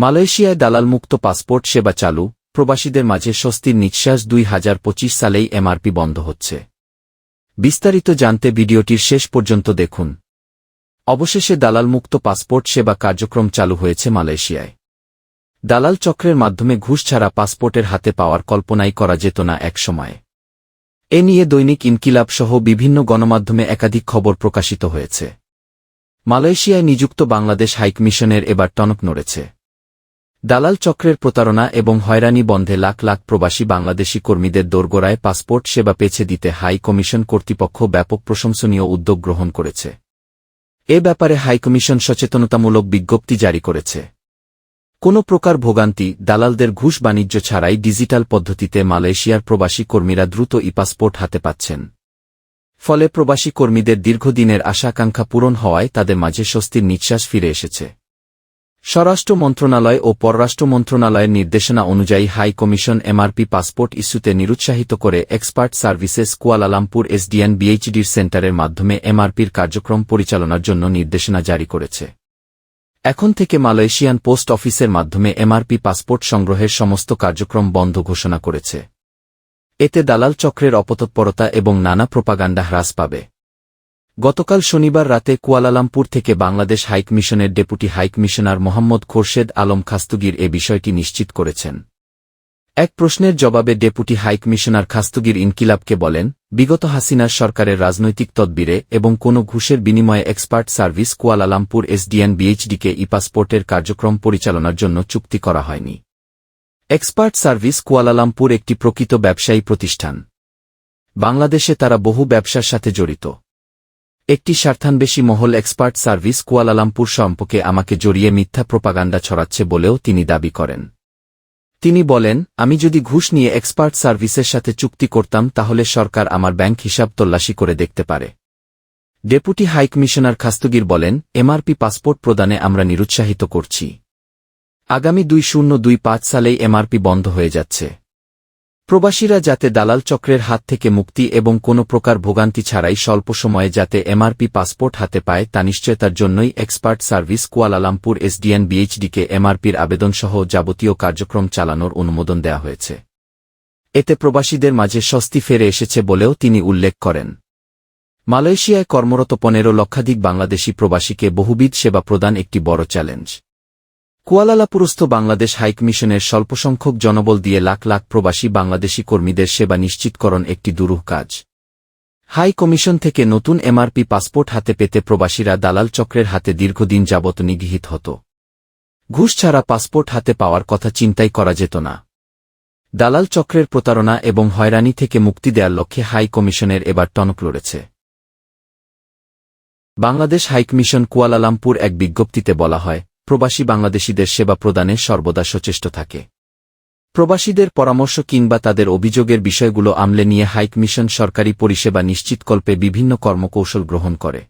মালয়েশিয়ায় দালালমুক্ত পাসপোর্ট সেবা চালু, প্রবাসীদের মাঝে স্বস্তির নিঃশ্বাস। 2025 সালেই এমআরপি বন্ধ হচ্ছে। বিস্তারিত জানতে ভিডিওটির শেষ পর্যন্ত দেখুন। অবশেষে দালালমুক্ত পাসপোর্ট সেবা কার্যক্রম চালু হয়েছে মালয়েশিয়ায়। দালাল চক্রের মাধ্যমে ঘুষ ছাড়া পাসপোর্টের হাতে পাওয়ার কল্পনাই করা যেত না এক সময়ে। এ নিয়ে দৈনিক ইনকিলাব সহ বিভিন্ন গণমাধ্যমে একাধিক খবর প্রকাশিত হয়েছে। মালয়েশিয়ায় নিযুক্ত বাংলাদেশ হাইকমিশনের এবার টনক নড়েছে। দালাল চক্রের প্রতারণা এবং হয়রানি বন্ধে লাখ লাখ প্রবাসী বাংলাদেশি কর্মীদের দোরগোড়ায় পাসপোর্ট সেবা পেছে দিতে হাই কমিশন কর্তৃপক্ষ ব্যাপক প্রশংসনীয় উদ্যোগ গ্রহণ করেছে। এ ব্যাপারে হাইকমিশন সচেতনতামূলক বিজ্ঞপ্তি জারি করেছে। কোনো প্রকার ভোগান্তি, দালালদের ঘুষ বাণিজ্য ছাড়াই ডিজিটাল পদ্ধতিতে মালয়েশিয়ার প্রবাসী কর্মীরা দ্রুত পাসপোর্ট হাতে পাচ্ছেন। ফলে প্রবাসী কর্মীদের দীর্ঘদিনের আশা-আকাঙ্ক্ষা পূরণ হওয়ায় তাদের মাঝে স্বস্তির নিঃশ্বাস ফিরে এসেছে। স্বরাষ্ট্র মন্ত্রণালয় ও পররাষ্ট্র মন্ত্রণালয়ের নির্দেশনা অনুযায়ী হাই কমিশন এমআরপি পাসপোর্ট ইস্যুতে নিরুৎসাহিত করে এক্সপার্ট সার্ভিসেস কুয়ালালামপুর এসডিএন বিএইচডির সেন্টারের মাধ্যমে এমআরপির কার্যক্রম পরিচালনার জন্য নির্দেশনা জারি করেছে। এখন থেকে মালয়েশিয়ান পোস্ট অফিসের মাধ্যমে এমআরপি পাসপোর্ট সংগ্রহের সমস্ত কার্যক্রম বন্ধ ঘোষণা করেছে। এতে দালাল চক্রের অপতৎপরতা এবং নানা প্রোপাগান্ডা হ্রাস পাবে। গতকাল শনিবার রাতে কুয়ালালামপুর থেকে বাংলাদেশ হাইকমিশনের ডেপুটি হাইকমিশনার মোহাম্মদ খোরশেদ আলম খাস্তুগির এ বিষয়টি নিশ্চিত করেছেন। এক প্রশ্নের জবাবে ডেপুটি হাইকমিশনার খাস্তুগির ইনকিলাবকে বলেন, বিগত হাসিনার সরকারের রাজনৈতিক তদবিরে এবং কোনো ঘুষের বিনিময়ে এক্সপার্ট সার্ভিস কুয়ালালামপুর এসডিএন বিএইচডিকে পাসপোর্টের কার্যক্রম পরিচালনার জন্য চুক্তি করা হয়নি। এক্সপার্ট সার্ভিস কুয়ালালামপুর একটি প্রকৃত ব্যবসায়ী প্রতিষ্ঠান। বাংলাদেশে তারা বহু ব্যবসার সাথে জড়িত। একটি স্বার্থান্বেষী মহল এক্সপার্ট সার্ভিস কুয়ালালামপুর সম্পর্কে আমাকে জড়িয়ে মিথ্যা প্রোপাগান্ডা ছড়াচ্ছে বলেও তিনি দাবি করেন। তিনি বলেন, আমি যদি ঘুষ নিয়ে এক্সপার্ট সার্ভিসের সাথে চুক্তি করতাম তাহলে সরকার আমার ব্যাংক হিসাব তল্লাশি করে দেখতে পারে। ডেপুটি হাইকমিশনার খাস্তুগির বলেন, এমআরপি পাসপোর্ট প্রদানে আমরা নিরুৎসাহিত করছি। আগামী 2025 সালেই এমআরপি বন্ধ হয়ে যাচ্ছে। প্রবাসীরা যাতে দালাল চক্রের হাত থেকে মুক্তি এবং কোনো প্রকার ভোগান্তি ছাড়াই স্বল্প সময়ে যাতে এমআরপি পাসপোর্ট হাতে পায় তা নিশ্চয়তার জন্যই এক্সপার্ট সার্ভিস কুয়ালালামপুর এসডিএন বিএইচডিকে এমআরপির আবেদনসহ যাবতীয় কার্যক্রম চালানোর অনুমোদন দেওয়া হয়েছে। এতে প্রবাসীদের মাঝে স্বস্তি ফিরে এসেছে বলেও তিনি উল্লেখ করেন। মালয়েশিয়ায় কর্মরত 15 লক্ষাধিক বাংলাদেশি প্রবাসীকে বহুবিধ সেবা প্রদান একটি বড় চ্যালেঞ্জ। কুয়ালালামপুরস্থ বাংলাদেশ হাইকমিশনের স্বল্পসংখ্যক জনবল দিয়ে লাখ লাখ প্রবাসী বাংলাদেশি কর্মীদের সেবা নিশ্চিতকরণ একটি দুরূহ কাজ। হাই কমিশন থেকে নতুন এমআরপি পাসপোর্ট হাতে পেতে প্রবাসীরা দালাল চক্রের হাতে দীর্ঘদিন যাবৎ নিগৃহীত হতো। ঘুষ ছাড়া পাসপোর্ট হাতে পাওয়ার কথা চিন্তাই করা যেত না। দালাল চক্রের প্রতারণা এবং হয়রানি থেকে মুক্তি দেওয়ার লক্ষ্যে হাই কমিশনের এবার টনক লড়েছে। বাংলাদেশ হাইকমিশন কুয়ালালামপুর এক বিজ্ঞপ্তিতে বলা হয়, প্রবাসী বাংলাদেশিদের সেবা প্রদানে সর্বদা সচেষ্ট থাকে। প্রবাসীদের পরামর্শ কিংবা তাদের অভিযোগের বিষয়গুলো আমলে নিয়ে হাইকমিশন সরকারি পরিষেবা নিশ্চিতকল্পে বিভিন্ন কর্মকৌশল গ্রহণ করে।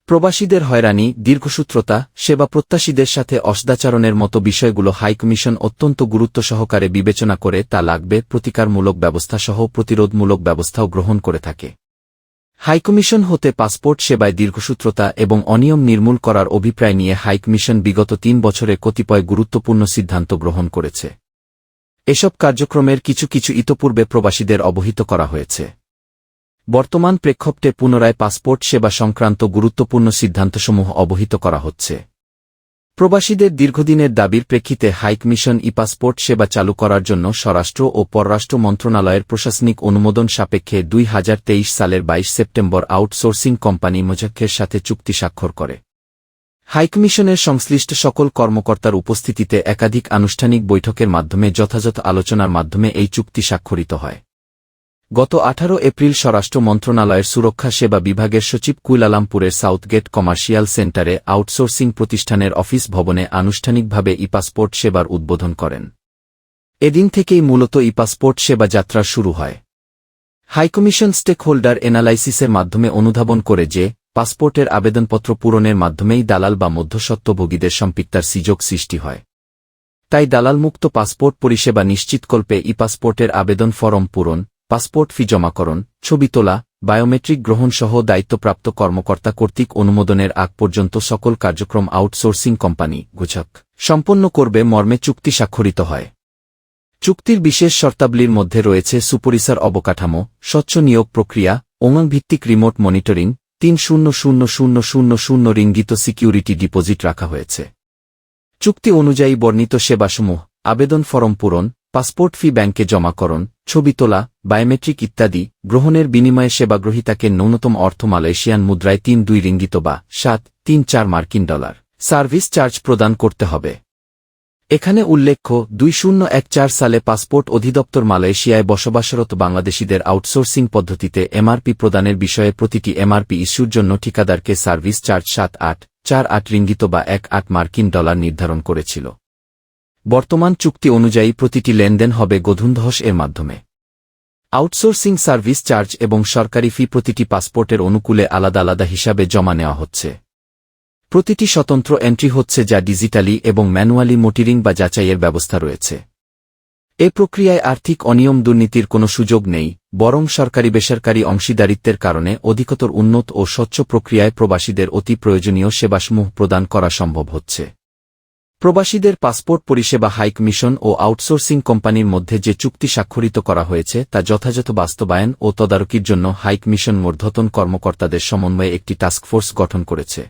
প্রবাসীদের হয়রানি, দীর্ঘসূত্রতা, সেবা প্রত্যাশীদের সাথে অসদাচরণের মতো বিষয়গুলো হাইকমিশন অত্যন্ত গুরুত্ব সহকারে বিবেচনা করে তা লাগবে প্রতিকারমূলক ব্যবস্থাসহ প্রতিরোধমূলক ব্যবস্থাও গ্রহণ করে থাকে। হাইকমিশন হতে পাসপোর্ট সেবায় দীর্ঘসূত্রতা এবং অনিয়ম নির্মূল করার অভিপ্রায় নিয়ে হাইকমিশন বিগত 3 বছরে কতিপয় গুরুত্বপূর্ণ সিদ্ধান্ত গ্রহণ করেছে। এসব কার্যক্রমের কিছু কিছু ইতপূর্বে প্রবাসীদের অবহিত করা হয়েছে। বর্তমান প্রেক্ষাপটে পুনরায় পাসপোর্ট সেবা সংক্রান্ত গুরুত্বপূর্ণ সিদ্ধান্তসমূহ অবহিত করা হচ্ছে। প্রবাসীদের দীর্ঘদিনের দাবির প্রেক্ষিতে হাইকমিশন পাসপোর্ট সেবা চালু করার জন্য স্বরাষ্ট্র ও পররাষ্ট্র মন্ত্রণালয়ের প্রশাসনিক অনুমোদন সাপেক্ষে 2023 সালের 22 সেপ্টেম্বর আউটসোর্সিং কোম্পানি মোজাক্কের সাথে চুক্তি স্বাক্ষর করে। হাইকমিশনের সংশ্লিষ্ট সকল কর্মকর্তার উপস্থিতিতে একাধিক আনুষ্ঠানিক বৈঠকের মাধ্যমে যথাযথ আলোচনার মাধ্যমে এই চুক্তি স্বাক্ষরিত হয়। গত 18 এপ্রিল স্বরাষ্ট্র মন্ত্রণালয়ের সুরক্ষা সেবা বিভাগের সচিব কুয়ালালামপুরের সাউথগেট কমার্শিয়াল সেন্টারে আউটসোর্সিং প্রতিষ্ঠানের অফিস ভবনে আনুষ্ঠানিকভাবে পাসপোর্ট সেবার উদ্বোধন করেন। এদিন থেকেই মূলত পাসপোর্ট সেবা যাত্রা শুরু হয়। হাইকমিশন স্টেকহোল্ডার এনালাইসিসের মাধ্যমে অনুধাবন করে যে পাসপোর্টের আবেদনপত্র পূরণের মাধ্যমেই দালাল বা মধ্যস্বত্বভোগীদের সম্পৃক্তার সুযোগ সৃষ্টি হয়। তাই দালালমুক্ত পাসপোর্ট পরিষেবা নিশ্চিতকল্পে পাসপোর্টের আবেদন ফরম পূরণ, পাসপোর্ট ফি জমাকরণ, ছবি তোলা, বায়োমেট্রিক গ্রহণসহ দায়িত্বপ্রাপ্ত কর্মকর্তা কর্তৃক অনুমোদনের আগ পর্যন্ত সকল কার্যক্রম আউটসোর্সিং কোম্পানি গোছাক সম্পন্ন করবে মর্মে চুক্তি স্বাক্ষরিত হয়। চুক্তির বিশেষ শর্তাবলীর মধ্যে রয়েছে সুপরিসর অবকাঠামো, স্বচ্ছ নিয়োগ প্রক্রিয়া, ভিত্তিক remote monitoring, ৩০,০০,০০০ ringgit security deposit রাখা হয়েছে। চুক্তি অনুযায়ী বর্ণিত সেবাসমূহ আবেদন ফরম পূরণ, পাসপোর্ট ফি ব্যাংকে জমাকরণ, ছবি তোলা, বায়োমেট্রিক ইত্যাদি গ্রহণের বিনিময়ে সেবাগ্রহীতাকে ন্যূনতম অর্থ মালয়েশিয়ান মুদ্রায় ৩২ রিঙ্গিত বা ৭.৩৪ মার্কিন ডলার সার্ভিস চার্জ প্রদান করতে হবে। এখানে উল্লেখ্য ২০১৪ সালে পাসপোর্ট অধিদপ্তর মালয়েশিয়ায় বসবাসরত বাংলাদেশিদের আউটসোর্সিং পদ্ধতিতে এমআরপি প্রদানের বিষয়ে প্রতিটি এমআরপি ইস্যুর জন্য ঠিকাদারকে সার্ভিস চার্জ ৭.৮৪৮ রিঙ্গিত বা ১.৮ মার্কিন ডলার নির্ধারণ করেছিল। বর্তমান চুক্তি অনুযায়ী প্রতিটি লেনদেন হবে গোধূনধস এর মাধ্যমে। আউটসোর্সিং সার্ভিস চার্জ এবং সরকারি ফি প্রতিটি পাসপোর্টের অনুকূলে আলাদা আলাদা হিসাবে জমা নেওয়া হচ্ছে। প্রতিটি স্বতন্ত্র এন্ট্রি হচ্ছে যা ডিজিটালি এবং ম্যানুয়ালি মোটিরিং বা যাচাইয়ের ব্যবস্থা রয়েছে। এ প্রক্রিয়ায় আর্থিক অনিয়ম দুর্নীতির কোনো সুযোগ নেই, বরং সরকারি বেসরকারি অংশীদারিত্বের কারণে অধিকতর উন্নত ও স্বচ্ছ প্রক্রিয়ায় প্রবাসীদের অতি প্রয়োজনীয় সেবাসমূহ প্রদান করা সম্ভব হচ্ছে। প্রবাসীদের পাসপোর্ট পরিষেবা হাই কমিশন ও আউটসোর্সিং কোম্পানির মধ্যে যে চুক্তি স্বাক্ষরিত করা হয়েছে তা যথাযথ বাস্তবায়ন ও তদারকির জন্য হাই কমিশন ঊর্ধ্বতন কর্মকর্তাদের সমন্বয়ে একটি টাস্কফোর্স গঠন করেছে।